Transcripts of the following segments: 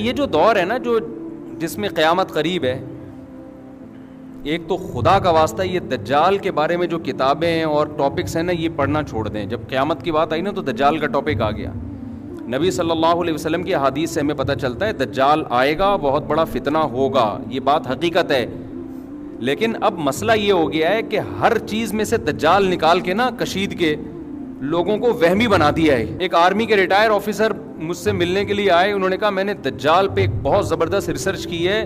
یہ جو دور ہے نا جو جس میں قیامت قریب ہے، ایک تو خدا کا واسطہ یہ دجال کے بارے میں جو کتابیں ہیں اور ٹاپکس ہیں نا یہ پڑھنا چھوڑ دیں. جب قیامت کی بات آئی نا تو دجال کا ٹاپک آ گیا. نبی صلی اللہ علیہ وسلم کی احادیث سے ہمیں پتہ چلتا ہے دجال آئے گا، بہت بڑا فتنہ ہوگا، یہ بات حقیقت ہے. لیکن اب مسئلہ یہ ہو گیا ہے کہ ہر چیز میں سے دجال نکال کے نا کشید کے لوگوں کو وہمی بنا دیا ہے. ایک آرمی کے ریٹائر آفیسر مجھ سے ملنے کے لیے آئے، انہوں نے کہا میں نے دجال پہ ایک بہت زبردست ریسرچ کی ہے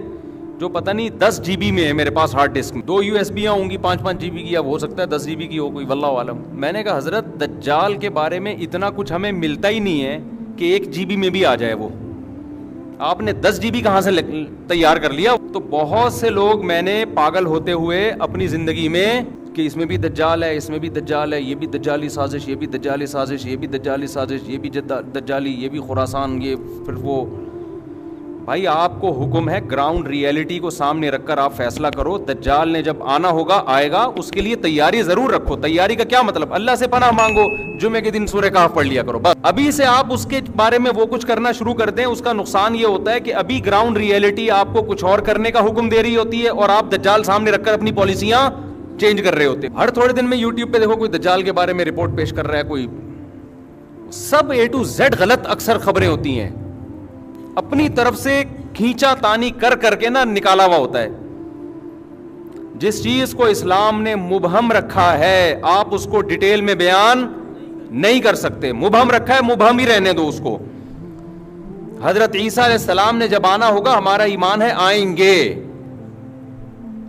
جو پتہ نہیں 10 GB میں ہے میرے پاس ہارڈ ڈسک میں، 2 USB ہوں گی 5 GB کی، اب ہو سکتا ہے 10 GB کی ہو کوئی، واللہ عالم. میں نے کہا حضرت دجال کے بارے میں اتنا کچھ ہمیں ملتا ہی نہیں ہے کہ 1 GB میں بھی آ جائے، وہ آپ نے 10 GB کہاں سے تیار کر لیا. تو بہت سے لوگ میں نے پاگل ہوتے ہوئے اپنی زندگی میں کہ اس میں بھی دجال ہے، اس میں بھی دجال ہے، یہ بھی دجالی سازش، یہ بھی دجالی سازش، یہ بھی دجالی سازش، یہ بھی دجالی، یہ بھی خراسان، یہ پھر وہ. بھائی آپ کو حکم ہے گراؤنڈ ریئلٹی کو سامنے رکھ کر آپ فیصلہ کرو. دجال نے جب آنا ہوگا آئے گا، اس کے لیے تیاری ضرور رکھو. تیاری کا کیا مطلب؟ اللہ سے پناہ مانگو، جمعے کے دن سورہ کہف پڑھ لیا کرو بس. ابھی سے آپ اس کے بارے میں وہ کچھ کرنا شروع کر دیں، اس کا نقصان یہ ہوتا ہے کہ ابھی گراؤنڈ ریئلٹی آپ کو کچھ اور کرنے کا حکم دے رہی ہوتی ہے اور آپ دجال سامنے رکھ کر اپنی پالیسیاں چینج کر رہے ہوتے. ہر تھوڑے دن میں یوٹیوب پہ دیکھو کوئی دجال کے بارے میں رپورٹ پیش کر رہا ہے، کوئی سب A to Z غلط اکثر خبریں ہوتی ہیں، اپنی طرف سے کھینچا تانی کر کر کے نا نکالا ہوا ہوتا ہے. جس چیز کو اسلام نے مبہم رکھا ہے آپ اس کو ڈیٹیل میں بیان نہیں کر سکتے. مبہم رکھا ہے، مبہم ہی رہنے دو اس کو. حضرت عیسیٰ علیہ السلام نے جب آنا ہوگا ہمارا ایمان ہے آئیں گے،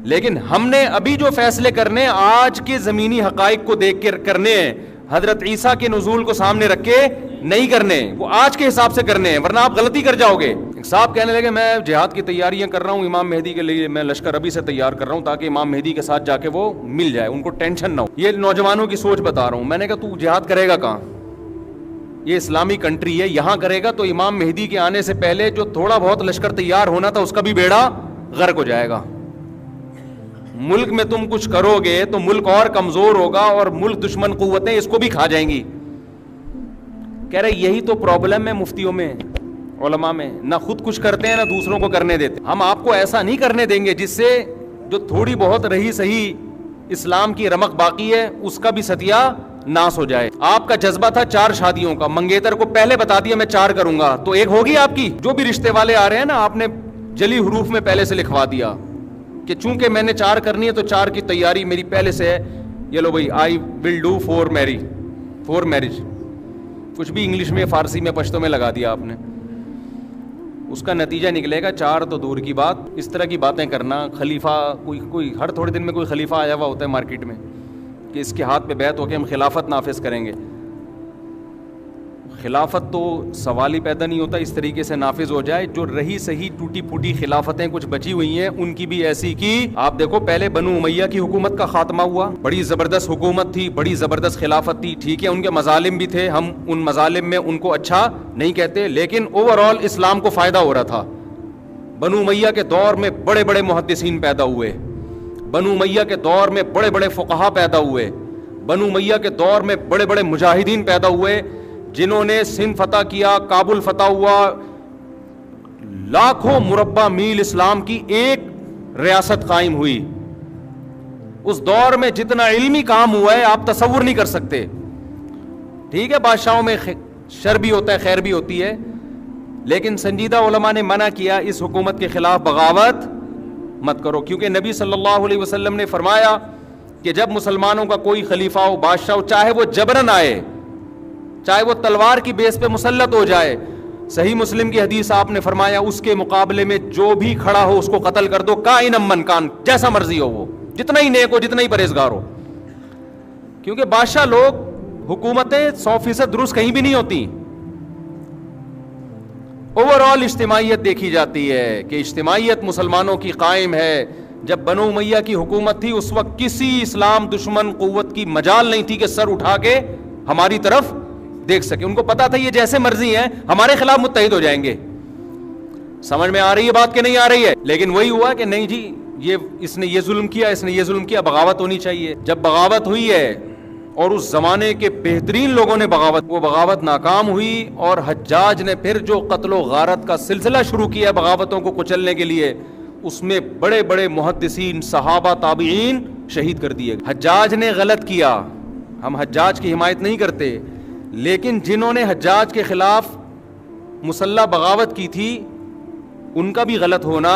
لیکن ہم نے ابھی جو فیصلے کرنے آج کے زمینی حقائق کو دیکھ کے کرنے ہیں، حضرت عیسیٰ کے نزول کو سامنے رکھ کے نہیں کرنے، وہ آج کے حساب سے کرنے ہیں، ورنہ آپ غلطی کر جاؤ گے. ایک صاحب کہنے لگے میں جہاد کی تیاریاں کر رہا ہوں امام مہدی کے لیے، میں لشکر ابھی سے تیار کر رہا ہوں تاکہ امام مہدی کے ساتھ جا کے وہ مل جائے، ان کو ٹینشن نہ ہو. یہ نوجوانوں کی سوچ بتا رہا ہوں. میں نے کہا تو جہاد کرے گا کہاں؟ یہ اسلامی کنٹری ہے، یہاں کرے گا تو امام مہدی کے آنے سے پہلے جو تھوڑا بہت لشکر تیار ہونا تھا اس کا بھی بیڑا غرق ہو جائے گا. ملک میں تم کچھ کرو گے تو ملک اور کمزور ہوگا اور ملک دشمن قوتیں اس کو بھی کھا جائیں گی. کہہ رہے یہی تو پرابلم ہے مفتیوں میں، علماء میں، نہ خود کچھ کرتے ہیں نہ دوسروں کو کرنے دیتے. ہم آپ کو ایسا نہیں کرنے دیں گے جس سے جو تھوڑی بہت رہی صحیح اسلام کی رمق باقی ہے اس کا بھی ستیہ ناس ہو جائے. آپ کا جذبہ تھا 4 شادیوں کا، منگیتر کو پہلے بتا دیا میں 4 کروں گا تو 1 ہوگی آپ کی. جو بھی رشتے والے آ رہے ہیں نا آپ نے جلی حروف میں پہلے سے لکھوا دیا کہ چونکہ میں نے 4 کرنی ہے تو 4 کی تیاری میری پہلے سے ہے. یہ لو بھائی آئی ول ڈو 4 میرج، کچھ بھی انگلش میں فارسی میں پشتو میں لگا دیا آپ نے. اس کا نتیجہ نکلے گا 4 تو دور کی بات، اس طرح کی باتیں کرنا. خلیفہ کوئی ہر تھوڑے دن میں کوئی خلیفہ آیا ہوا ہوتا ہے مارکیٹ میں کہ اس کے ہاتھ پہ بیعت ہو کے ہم خلافت نافذ کریں گے. خلافت تو سوال ہی پیدا نہیں ہوتا اس طریقے سے نافذ ہو جائے. جو رہی صحیح ٹوٹی پھوٹی خلافتیں کچھ بچی ہوئی ہیں ان کی بھی ایسی کی. آپ دیکھو پہلے بنو امیہ کی حکومت کا خاتمہ ہوا، بڑی زبردست حکومت تھی، بڑی زبردست خلافت تھی. ٹھیک ہے ان کے مظالم بھی تھے، ہم ان مظالم میں ان کو اچھا نہیں کہتے، لیکن اوور آل اسلام کو فائدہ ہو رہا تھا. بنو امیہ کے دور میں بڑے بڑے محدثین پیدا ہوئے، بنو امیہ کے دور میں بڑے بڑے فقہا پیدا ہوئے، بنو امیہ کے دور میں بڑے بڑے مجاہدین پیدا ہوئے جنہوں نے سندھ فتح کیا، کابل فتح ہوا، لاکھوں مربع میل اسلام کی ایک ریاست قائم ہوئی. اس دور میں جتنا علمی کام ہوا ہے آپ تصور نہیں کر سکتے. ٹھیک ہے بادشاہوں میں شر بھی ہوتا ہے خیر بھی ہوتی ہے، لیکن سنجیدہ علماء نے منع کیا اس حکومت کے خلاف بغاوت مت کرو، کیونکہ نبی صلی اللہ علیہ وسلم نے فرمایا کہ جب مسلمانوں کا کوئی خلیفہ ہو، بادشاہ ہو، چاہے وہ جبرن آئے، چاہے وہ تلوار کی بیس پہ مسلط ہو جائے، صحیح مسلم کی حدیث آپ نے فرمایا اس کے مقابلے میں جو بھی کھڑا ہو اس کو قتل کر دو، کائن من کان، جیسا مرضی ہو وہ، جتنا ہی نیک ہو، جتنا ہی پرہیزگار ہو. کیونکہ بادشاہ لوگ، حکومتیں 100% درست کہیں بھی نہیں ہوتی. اوور آل اجتماعیت دیکھی جاتی ہے کہ اجتماعیت مسلمانوں کی قائم ہے. جب بنو امیہ کی حکومت تھی اس وقت کسی اسلام دشمن قوت کی مجال نہیں تھی کہ سر اٹھا کے ہماری طرف دیکھ سکے. ان کو پتا تھا یہ جیسے مرضی ہیں ہمارے خلاف متحد ہو جائیں گے. سمجھ میں آ رہی ہے بات کہ نہیں آ رہی ہے؟ لیکن وہی ہوا کہ نہیں جی، اس نے یہ ظلم کیا، اس نے یہ ظلم کیا، بغاوت ہونی چاہیے. جب بغاوت ہوئی ہے اور اس زمانے کے بہترین لوگوں نے بغاوت، وہ بغاوت ناکام ہوئی، اور حجاج نے پھر جو قتل و غارت کا سلسلہ شروع کیا بغاوتوں کو کچلنے کے لیے، اس میں بڑے بڑے محدثین، صحابہ، تابعین شہید کر دیے. حجاج نے غلط کیا، ہم حجاج کی حمایت نہیں کرتے، لیکن جنہوں نے حجاج کے خلاف مسلح بغاوت کی تھی ان کا بھی غلط ہونا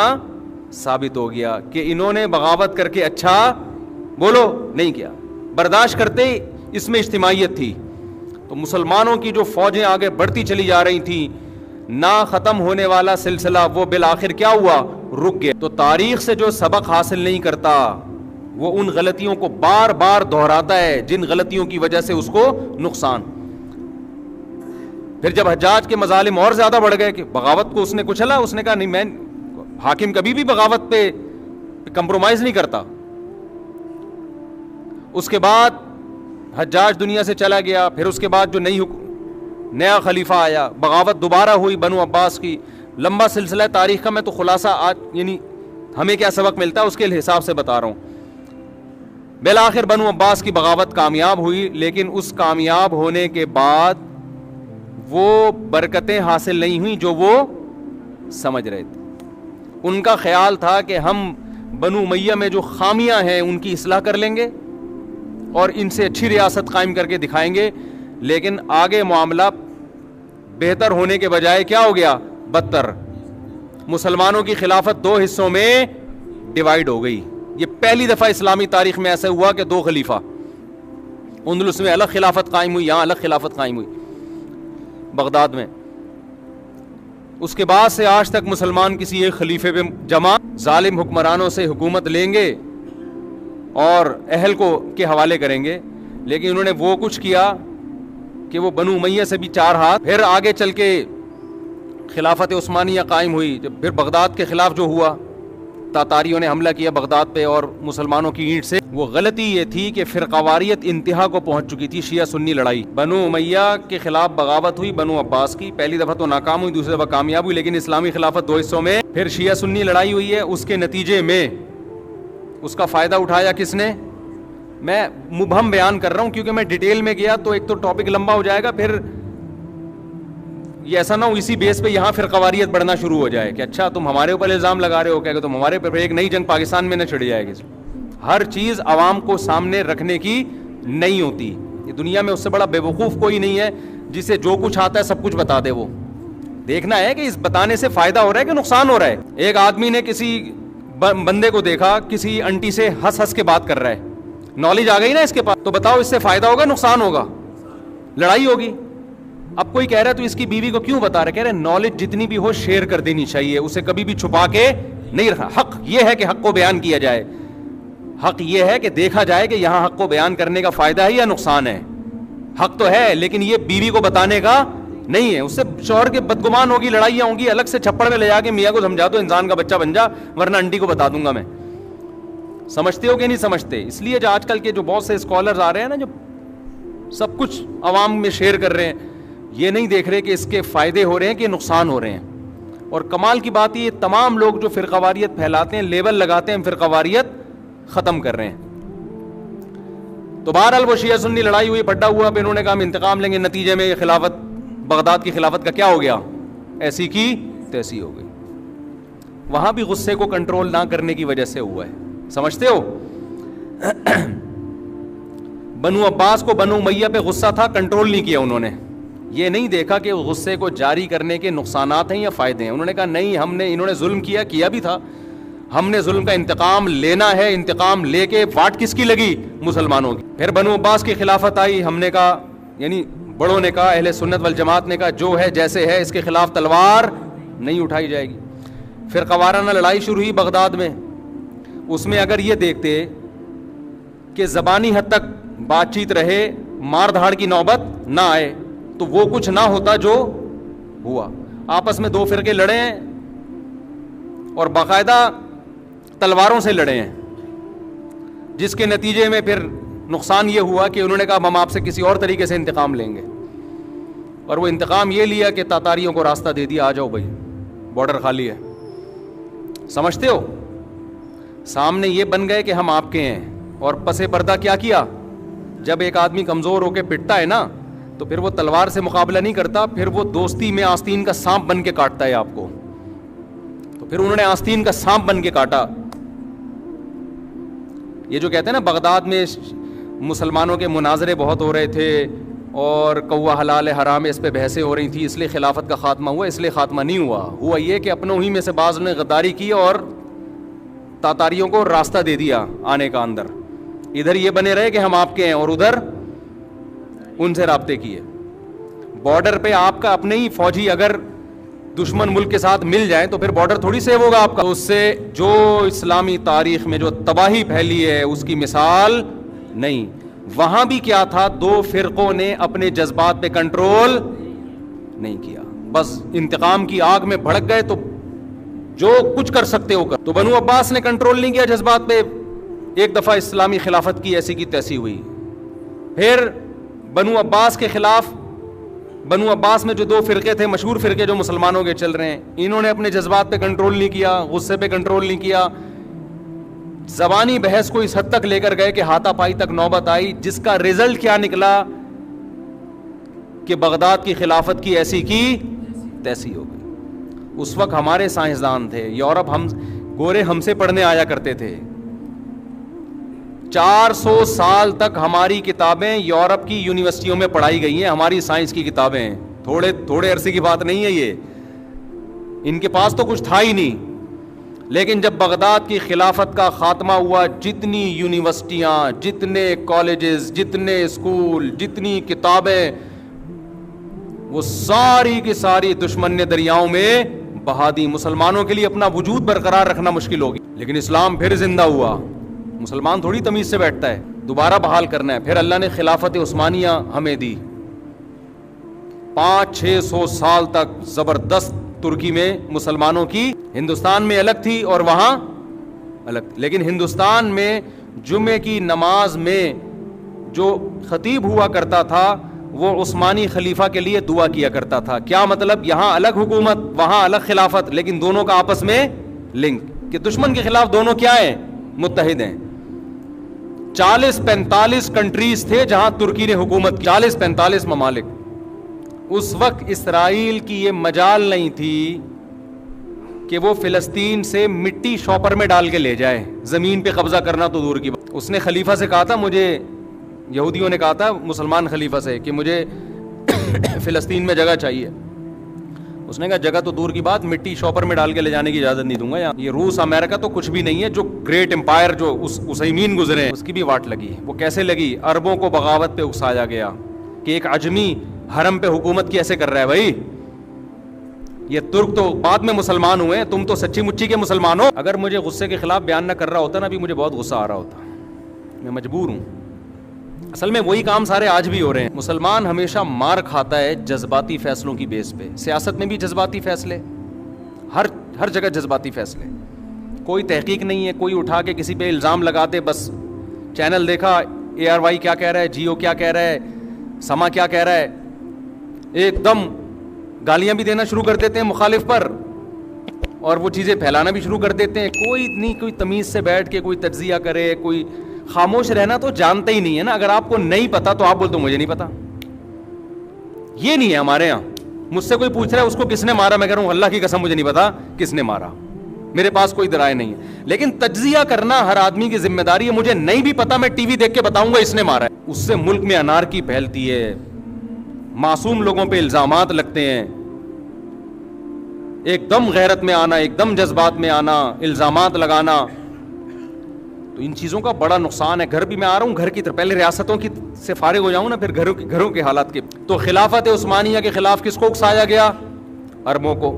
ثابت ہو گیا کہ انہوں نے بغاوت کر کے اچھا بولو نہیں کیا، برداشت کرتے اس میں اجتماعیت تھی. تو مسلمانوں کی جو فوجیں آگے بڑھتی چلی جا رہی تھیں، نہ ختم ہونے والا سلسلہ وہ بالآخر کیا ہوا، رک گیا. تو تاریخ سے جو سبق حاصل نہیں کرتا وہ ان غلطیوں کو بار بار دہراتا ہے جن غلطیوں کی وجہ سے اس کو نقصان. پھر جب حجاج کے مظالم اور زیادہ بڑھ گئے کہ بغاوت کو اس نے کچلا، اس نے کہا نہیں، میں حاکم کبھی بھی بغاوت پہ کمپرومائز نہیں کرتا. اس کے بعد حجاج دنیا سے چلا گیا، پھر اس کے بعد جو نیا خلیفہ آیا، بغاوت دوبارہ ہوئی بنو عباس کی. لمبا سلسلہ تاریخ کا، میں تو خلاصہ آج یعنی ہمیں کیا سبق ملتا ہے اس کے حساب سے بتا رہا ہوں. بالآخر بنو عباس کی بغاوت کامیاب ہوئی، لیکن اس کامیاب ہونے کے بعد وہ برکتیں حاصل نہیں ہوئیں جو وہ سمجھ رہے تھے. ان کا خیال تھا کہ ہم بنو امیہ میں جو خامیاں ہیں ان کی اصلاح کر لیں گے اور ان سے اچھی ریاست قائم کر کے دکھائیں گے، لیکن آگے معاملہ بہتر ہونے کے بجائے کیا ہو گیا، بدتر. مسلمانوں کی خلافت دو حصوں میں ڈیوائیڈ ہو گئی. یہ پہلی دفعہ اسلامی تاریخ میں ایسا ہوا کہ دو خلیفہ، اندلس میں الگ خلافت قائم ہوئی، یہاں الگ خلافت قائم ہوئی بغداد میں. اس کے بعد سے آج تک مسلمان کسی ایک خلیفے پہ جمع ظالم حکمرانوں سے حکومت لیں گے اور اہل کو کے حوالے کریں گے، لیکن انہوں نے وہ کچھ کیا کہ وہ بنو امیہ سے بھی چار ہاتھ. پھر آگے چل کے خلافت عثمانیہ قائم ہوئی، جب پھر بغداد کے خلاف جو ہوا، تاتاریوں نے حملہ کیا بغداد پہ اور مسلمانوں کی اینٹ سے. وہ غلطی یہ تھی کہ فرقواریت انتہا کو پہنچ چکی تھی. شیعہ سنی لڑائی، بنو امیہ کے خلاف بغاوت ہوئی بنو عباس کی، پہلی دفعہ تو ناکام ہوئی، دوسری دفعہ کامیاب ہوئی، لیکن اسلامی خلافت دو حصوں میں. پھر شیعہ سنی لڑائی ہوئی ہے، اس کے نتیجے میں اس کا فائدہ اٹھایا کس نے؟ میں مبہم بیان کر رہا ہوں کیونکہ میں ڈیٹیل میں گیا تو ایک تو ٹاپک لمبا ہو جائے گا، پھر یہ ایسا نہ ہو اسی بیس پہ یہاں فرقواریت بڑھنا شروع ہو جائے کہ اچھا تم ہمارے اوپر الزام لگا رہے ہو کہ تم ہمارے اوپر. ایک نئی جنگ پاکستان میں نہ چھڑ جائے گی. ہر چیز عوام کو سامنے رکھنے کی نہیں ہوتی. یہ دنیا میں اس سے بڑا بے وقوف کوئی نہیں ہے جسے جو کچھ آتا ہے سب کچھ بتا دے. وہ دیکھنا ہے کہ اس بتانے سے فائدہ ہو رہا ہے کہ نقصان ہو رہا ہے. ایک آدمی نے کسی بندے کو دیکھا کسی انٹی سے ہنس ہنس کے بات کر رہا ہے، نالج آ گئی نا اس کے پاس، تو بتاؤ اس سے فائدہ ہوگا نقصان ہوگا؟ لڑائی ہوگی. اب کوئی کہہ رہا ہے تو اس کی بیوی کو کیوں بتا رہے؟ کہہ رہے نالج جتنی بھی ہو شیئر کر دینی چاہیے، اسے کبھی بھی چھپا کے نہیں رکھنا. حق یہ ہے کہ حق کو بیان کیا جائے، حق یہ ہے کہ دیکھا جائے کہ یہاں حق کو بیان کرنے کا فائدہ ہے یا نقصان ہے. حق تو ہے لیکن یہ بیوی کو بتانے کا نہیں ہے. اس سے شوہر کے بدگمان ہوگی، لڑائیاں ہوں گی، الگ سے چھپڑ میں لے جا کے میاں کو سمجھا دو انسان کا بچہ بن جا ورنہ انٹی کو بتا دوں گا میں. سمجھتے ہو کہ نہیں سمجھتے؟ اس لیے جو آج کل کے جو بہت سے اسکالرز آ رہے ہیں نا، جو سب کچھ عوام میں شیئر کر رہے ہیں، یہ نہیں دیکھ رہے کہ اس کے فائدے ہو رہے ہیں کہ نقصان ہو رہے ہیں. اور کمال کی بات یہ تمام لوگ جو فرقواریت پھیلاتے ہیں، لیبل لگاتے ہیں فرقواریت ختم کر رہے ہیں. تو بہرحال وہ شیعہ سنی لڑائی ہوئی، پڈا ہوا، پھر انہوں نے کہا ہم انتقام لیں گے. نتیجے میں یہ خلافت، بغداد کی خلافت کا کیا ہو گیا؟ ایسی کی تیسی ہو گئی. وہاں بھی غصے کو کنٹرول نہ کرنے کی وجہ سے ہوا ہے. سمجھتے ہو؟ بنو عباس کو بنو امیہ پہ غصہ تھا، کنٹرول نہیں کیا انہوں نے. یہ نہیں دیکھا کہ غصے کو جاری کرنے کے نقصانات ہیں یا فائدے ہیں. انہوں نے کہا نہیں، انہوں نے ظلم کیا بھی تھا، ہم نے ظلم کا انتقام لینا ہے. انتقام لے کے واٹ کس کی لگی؟ مسلمانوں کی. پھر بنو عباس کی خلافت آئی. ہم نے کہا، یعنی بڑوں نے کہا، اہل سنت والجماعت نے کہا جو ہے جیسے ہے اس کے خلاف تلوار نہیں اٹھائی جائے گی. پھر قوارانہ لڑائی شروع ہوئی بغداد میں. اس میں اگر یہ دیکھتے کہ زبانی حد تک بات چیت رہے، مار دھاڑ کی نوبت نہ آئے، تو وہ کچھ نہ ہوتا جو ہوا. آپس میں دو فرقے لڑے ہیں اور باقاعدہ تلواروں سے لڑے ہیں، جس کے نتیجے میں پھر نقصان یہ ہوا کہ انہوں نے کہا ہم آپ سے کسی اور طریقے سے انتقام لیں گے. اور وہ انتقام یہ لیا کہ تاتاریوں کو راستہ دے دیا، آ جاؤ بھائی بارڈر خالی ہے. سمجھتے ہو؟ سامنے یہ بن گئے کہ ہم آپ کے ہیں، اور پس پردہ کیا جب ایک آدمی کمزور ہو کے پٹتا ہے نا تو پھر وہ تلوار سے مقابلہ نہیں کرتا, پھر وہ دوستی میں آستین کا سانپ بن کے کاٹتا ہے آپ کو. تو پھر انہوں نے آستین کا سانپ بن کے کاٹا. یہ جو کہتے ہیں نا بغداد میں مسلمانوں کے مناظرے بہت ہو رہے تھے اور کوا حلال ہے حرام ہے اس پہ بحثیں ہو رہی تھی, اس لیے خلافت کا خاتمہ ہوا. اس لیے خاتمہ نہیں ہوا یہ کہ اپنوں ہی میں سے بعض نے غداری کی اور تاتاریوں کو راستہ دے دیا آنے کا اندر. ادھر یہ بنے رہے کہ ہم آپ کے ہیں اور ادھر ان سے رابطے کیے. بارڈر پہ آپ کا اپنے ہی فوجی اگر دشمن ملک کے ساتھ مل جائیں تو پھر بارڈر تھوڑی سیو ہوگا آپ کا. اس سے جو اسلامی تاریخ میں جو تباہی پھیلی ہے اس کی مثال نہیں. وہاں بھی کیا تھا, دو فرقوں نے اپنے جذبات پہ کنٹرول نہیں کیا, بس انتقام کی آگ میں بھڑک گئے تو جو کچھ کر سکتے ہو کر. تو بنو عباس نے کنٹرول نہیں کیا جذبات پہ, ایک دفعہ اسلامی خلافت کی ایسی کی تیسی ہوئی. پھر بنو عباس کے خلاف, بنو عباس میں جو دو فرقے تھے مشہور فرقے جو مسلمانوں کے چل رہے ہیں, انہوں نے اپنے جذبات پہ کنٹرول نہیں کیا, غصے پہ کنٹرول نہیں کیا, زبانی بحث کو اس حد تک لے کر گئے کہ ہاتھا پائی تک نوبت آئی, جس کا رزلٹ کیا نکلا کہ بغداد کی خلافت کی ایسی کی تیسی ہو گئی. اس وقت ہمارے سائنسدان تھے, یورپ ہم گورے ہم سے پڑھنے آیا کرتے تھے. 400 سال تک ہماری کتابیں یورپ کی یونیورسٹیوں میں پڑھائی گئی ہیں, ہماری سائنس کی کتابیں. تھوڑے عرصے کی بات نہیں ہے یہ, ان کے پاس تو کچھ تھا ہی نہیں. لیکن جب بغداد کی خلافت کا خاتمہ ہوا, جتنی یونیورسٹیاں, جتنے کالجز, جتنے اسکول, جتنی کتابیں, وہ ساری کی ساری دشمن نے دریاؤں میں بہا دی. مسلمانوں کے لیے اپنا وجود برقرار رکھنا مشکل ہوگی, لیکن اسلام پھر زندہ ہوا. مسلمان تھوڑی تمیز سے بیٹھتا ہے, دوبارہ بحال کرنا ہے. پھر اللہ نے خلافت عثمانیہ ہمیں دی. 500-600 سال تک زبردست ترکی میں مسلمانوں کی, ہندوستان میں الگ تھی اور وہاں الگ, لیکن ہندوستان میں جمعے کی نماز میں جو خطیب ہوا کرتا تھا وہ عثمانی خلیفہ کے لیے دعا کیا کرتا تھا. کیا مطلب, یہاں الگ حکومت وہاں الگ خلافت, لیکن دونوں کا آپس میں لنک, کہ دشمن کے خلاف دونوں کیا ہیں, متحد ہیں. 40-45 کنٹریز تھے جہاں ترکی نے حکومت کی, 40-45 ممالک. اس وقت اسرائیل کی یہ مجال نہیں تھی کہ وہ فلسطین سے مٹی شاپر میں ڈال کے لے جائے, زمین پہ قبضہ کرنا تو دور کی بات. اس نے خلیفہ سے کہا تھا, مجھے یہودیوں نے کہا تھا مسلمان خلیفہ سے کہ مجھے فلسطین میں جگہ چاہیے. اس نے کہا جگہ تو دور کی بات, مٹی شاپر میں ڈال کے لے جانے کی اجازت نہیں دوں گا. یہ روس امریکہ تو کچھ بھی نہیں ہے, جو گریٹ امپائر جو اسیمین گزرے ہیں اس کی بھی واٹ لگی. وہ کیسے لگی, عربوں کو بغاوت پہ اکسایا گیا کہ ایک عجمی حرم پہ حکومت کیسے کر رہا ہے بھائی, یہ ترک تو بعد میں مسلمان ہوئے, تم تو سچی مچی کے مسلمان ہو. اگر مجھے غصے کے خلاف بیان نہ کر رہا ہوتا نا, ابھی مجھے بہت غصہ آ رہا ہوتا, میں مجبور ہوں. اصل میں وہی کام سارے آج بھی ہو رہے ہیں. مسلمان ہمیشہ مار کھاتا ہے جذباتی فیصلوں کی بیس پہ. سیاست میں بھی جذباتی فیصلے, ہر جگہ جذباتی فیصلے, کوئی تحقیق نہیں ہے. کوئی اٹھا کے کسی پہ الزام لگاتے, بس چینل دیکھا, ARY کیا کہہ رہا ہے, جیو کیا کہہ رہا ہے, سما کیا کہہ رہا ہے, ایک دم گالیاں بھی دینا شروع کر دیتے ہیں مخالف پر, اور وہ چیزیں پھیلانا بھی شروع کر دیتے ہیں. کوئی نہیں, کوئی تمیز سے بیٹھ کے کوئی تجزیہ کرے, کوئی خاموش رہنا تو جانتے ہی نہیں ہے نا. اگر آپ کو نہیں پتا تو آپ بولتے مجھے نہیں پتا. یہ نہیں ہے ہمارے یہاں. مجھ سے کوئی پوچھ رہا ہے اس کو کس نے مارا, میں کہہ رہا ہوں اللہ کی قسم مجھے نہیں پتا کس نے مارا, میرے پاس کوئی درائے نہیں ہے. لیکن تجزیہ کرنا ہر آدمی کی ذمہ داری ہے. مجھے نہیں بھی پتا, میں ٹی وی دیکھ کے بتاؤں گا اس نے مارا ہے. اس سے ملک میں انارکی پھیلتی ہے, معصوم لوگوں پہ الزامات لگتے ہیں. ایک دم غیرت میں آنا, ایک دم جذبات میں آنا, الزامات لگانا, تو ان چیزوں کا بڑا نقصان ہے. گھر بھی میں آ رہا ہوں گھر کی طرف, پہلے ریاستوں کی سے فارغ ہو جاؤں نا, پھر گھروں کے حالات کے. تو خلافت عثمانیہ کے خلاف کس کو اکسایا گیا, عربوں کو,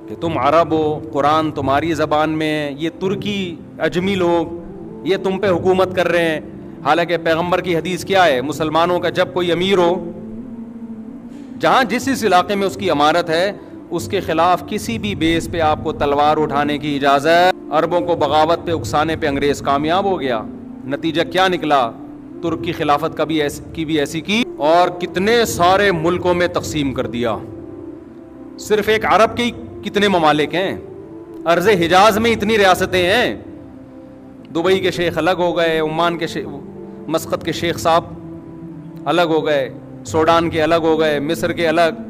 کہ تم عرب ہو, قرآن تمہاری زبان میں ہے, یہ ترکی اجمی لوگ یہ تم پہ حکومت کر رہے ہیں. حالانکہ پیغمبر کی حدیث کیا ہے, مسلمانوں کا جب کوئی امیر ہو, جہاں جس علاقے میں اس کی امارت ہے, اس کے خلاف کسی بھی بیس پہ آپ کو تلوار اٹھانے کی اجازت. عربوں کو بغاوت پہ اکسانے پہ انگریز کامیاب ہو گیا. نتیجہ کیا نکلا, ترک کی خلافت کا بھی ایسی کی, اور کتنے سارے ملکوں میں تقسیم کر دیا. صرف ایک عرب کے کتنے ممالک ہیں, ارض حجاز میں اتنی ریاستیں ہیں. دبئی کے شیخ الگ ہو گئے, عمان کے مسقط کے شیخ صاحب الگ ہو گئے, سوڈان کے الگ ہو گئے, مصر کے الگ.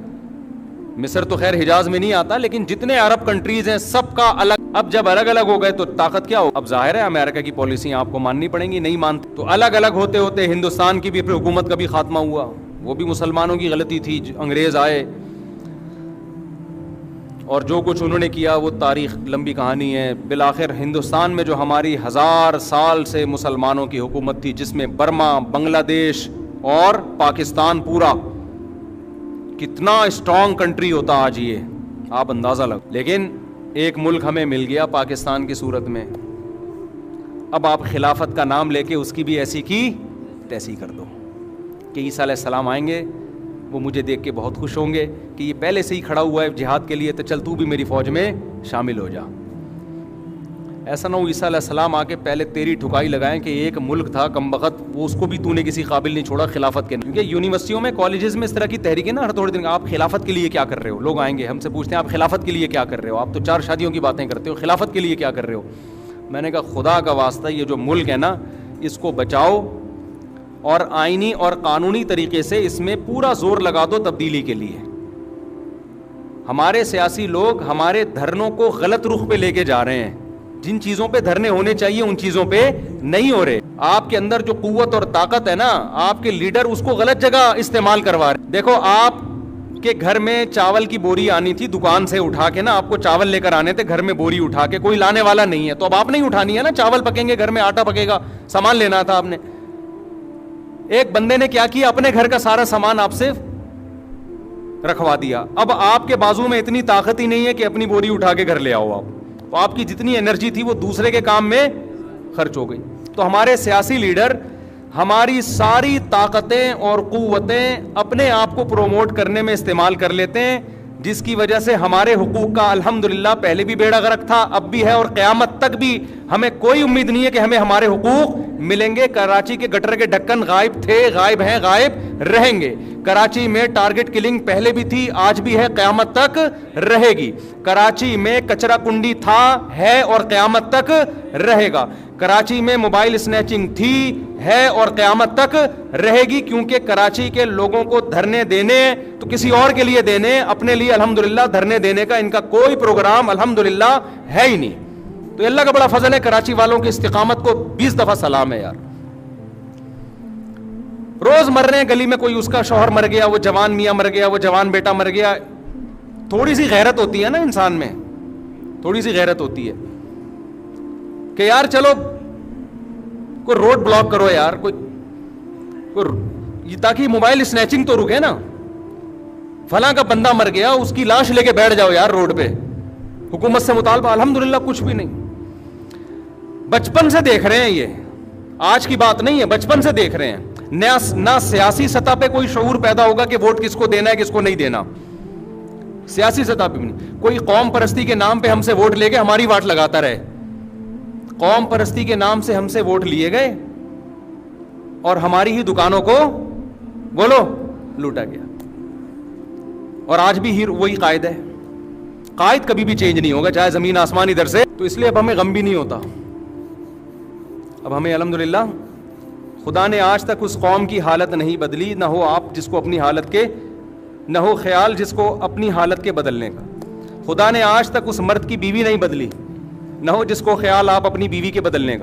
مصر تو خیر حجاز میں نہیں آتا, لیکن جتنے عرب کنٹریز ہیں سب کا الگ. اب جب الگ الگ ہو گئے تو طاقت کیا ہو؟ اب ظاہر ہے امریکہ کی پالیسیاں آپ کو ماننی پڑیں گی, نہیں مانتے تو الگ الگ ہوتے ہوتے ہندوستان کی بھی پھر حکومت کا بھی خاتمہ ہوا. وہ بھی مسلمانوں کی غلطی تھی, انگریز آئے اور جو کچھ انہوں نے کیا وہ تاریخ لمبی کہانی ہے. بالآخر ہندوستان میں جو ہماری 1000 سال سے مسلمانوں کی حکومت تھی, جس میں برما, بنگلہ دیش اور پاکستان پورا, کتنا اسٹرانگ کنٹری ہوتا آج یہ آپ اندازہ لگ. لیکن ایک ملک ہمیں مل گیا پاکستان کی صورت میں. اب آپ خلافت کا نام لے کے اس کی بھی ایسی کی تیسی کر دو کہ عیسیٰ علیہ السلام آئیں گے, وہ مجھے دیکھ کے بہت خوش ہوں گے کہ یہ پہلے سے ہی کھڑا ہوا ہے جہاد کے لیے, تو چل تو بھی میری فوج میں شامل ہو جا. ایسا نہ ہو عیسیٰ علیہ السلام آ کے پہلے تیری ٹھکائی لگائیں کہ ایک ملک تھا کم بخت, وہ اس کو بھی تو نے کسی قابل نہیں چھوڑا خلافت کے. کیونکہ یونیورسٹیوں میں, کالجز میں اس طرح کی تحریکیں نا ہر تھوڑے دن, آپ خلافت کے لیے کیا کر رہے ہو؟ لوگ آئیں گے ہم سے پوچھتے ہیں آپ خلافت کے لیے کیا کر رہے ہو؟ آپ تو 4 شادیوں کی باتیں کرتے ہو, خلافت کے لیے کیا کر رہے ہو؟ میں نے کہا خدا کا واسطہ یہ جو ملک ہے نا اس کو بچاؤ اور آئینی اور قانونی طریقے سے اس میں پورا زور لگا دو تبدیلی کے لیے. ہمارے سیاسی لوگ ہمارے دھرنوں کو غلط رخ پہ لے کے جا رہے ہیں. جن چیزوں پہ دھرنے ہونے چاہیے ان چیزوں پہ نہیں ہو رہے. آپ کے اندر جو قوت اور طاقت ہے نا, آپ کے لیڈر اس کو غلط جگہ استعمال کروا رہے. دیکھو آپ کے گھر میں چاول کی بوری آنی تھی دکان سے اٹھا کے نا, آپ کو چاول لے کر آنے تھے گھر میں بوری اٹھا کے, کوئی لانے والا نہیں ہے تو اب آپ نہیں اٹھانی ہے نا. چاول پکیں گے گھر میں, آٹا پکے گا, سامان لینا تھا آپ نے. ایک بندے نے کیا کیا, اپنے گھر کا سارا سامان آپ سے رکھوا دیا. اب آپ کے بازو میں اتنی طاقت ہی نہیں ہے کہ اپنی بوری اٹھا کے گھر لے آؤ آپ, تو آپ کی جتنی انرجی تھی وہ دوسرے کے کام میں خرچ ہو گئی. تو ہمارے سیاسی لیڈر ہماری ساری طاقتیں اور قوتیں اپنے آپ کو پروموٹ کرنے میں استعمال کر لیتے ہیں, جس کی وجہ سے ہمارے حقوق کا الحمدللہ پہلے بھی بیڑا غرق تھا, اب بھی ہے, اور قیامت تک بھی ہمیں کوئی امید نہیں ہے کہ ہمیں ہمارے حقوق ملیں گے. کراچی کے گٹر کے ڈھکن غائب تھے, غائب ہیں, غائب رہیں گے. کراچی میں ٹارگٹ کلنگ پہلے بھی تھی, آج بھی ہے, قیامت تک رہے گی. کراچی میں کچرا کنڈی تھا, ہے اور قیامت تک رہے گا. کراچی میں موبائل اسنیچنگ تھی, ہے اور قیامت تک رہے گی. کیونکہ کراچی کے لوگوں کو دھرنے دینے تو کسی اور کے لیے دینے, اپنے لیے الحمدللہ دھرنے دینے کا ان کا کوئی پروگرام الحمدللہ ہے ہی نہیں. تو اللہ کا بڑا فضل ہے, کراچی والوں کی استقامت کو 20 دفعہ سلام ہے یار. روز مر رہے ہیں گلی میں, کوئی اس کا شوہر مر گیا, وہ جوان میاں مر گیا, وہ جوان بیٹا مر گیا. تھوڑی سی غیرت ہوتی ہے نا انسان میں, تھوڑی سی غیرت ہوتی ہے کہ یار چلو کوئی روڈ بلاک کرو یار, کوئی تاکہ موبائل اسنیچنگ تو رکے نا. فلاں کا بندہ مر گیا, اس کی لاش لے کے بیٹھ جاؤ یار روڈ پہ, حکومت سے مطالبہ, الحمدللہ کچھ بھی نہیں. بچپن سے دیکھ رہے ہیں, یہ آج کی بات نہیں ہے, بچپن سے دیکھ رہے ہیں. نہ سیاسی سطح پہ کوئی شعور پیدا ہوگا کہ ووٹ کس کو دینا ہے کس کو نہیں دینا, سیاسی سطح پہ نہیں. کوئی قوم پرستی کے نام پہ ہم سے ووٹ لے کے ہماری واٹ لگاتا رہے. قوم پرستی کے نام سے ہم سے ووٹ لیے گئے اور ہماری ہی دکانوں کو بولو لوٹا گیا. اور آج بھی وہی قائد ہے. قائد کبھی بھی چینج نہیں ہوگا, چاہے زمین آسمان ادھر سے. تو اس لیے اب ہمیں غم بھی نہیں ہوتا. اب ہمیں الحمدللہ خدا نے آج تک اس قوم کی حالت نہیں بدلی. نہ ہو آپ جس کو اپنی حالت کے, نہ ہو خیال جس کو اپنی حالت کے بدلنے کا. خدا نے آج تک اس مرد کی بیوی نہیں بدلی, نہ ہو جس کو خیال آپ اپنی بیوی کے بدلنے کا.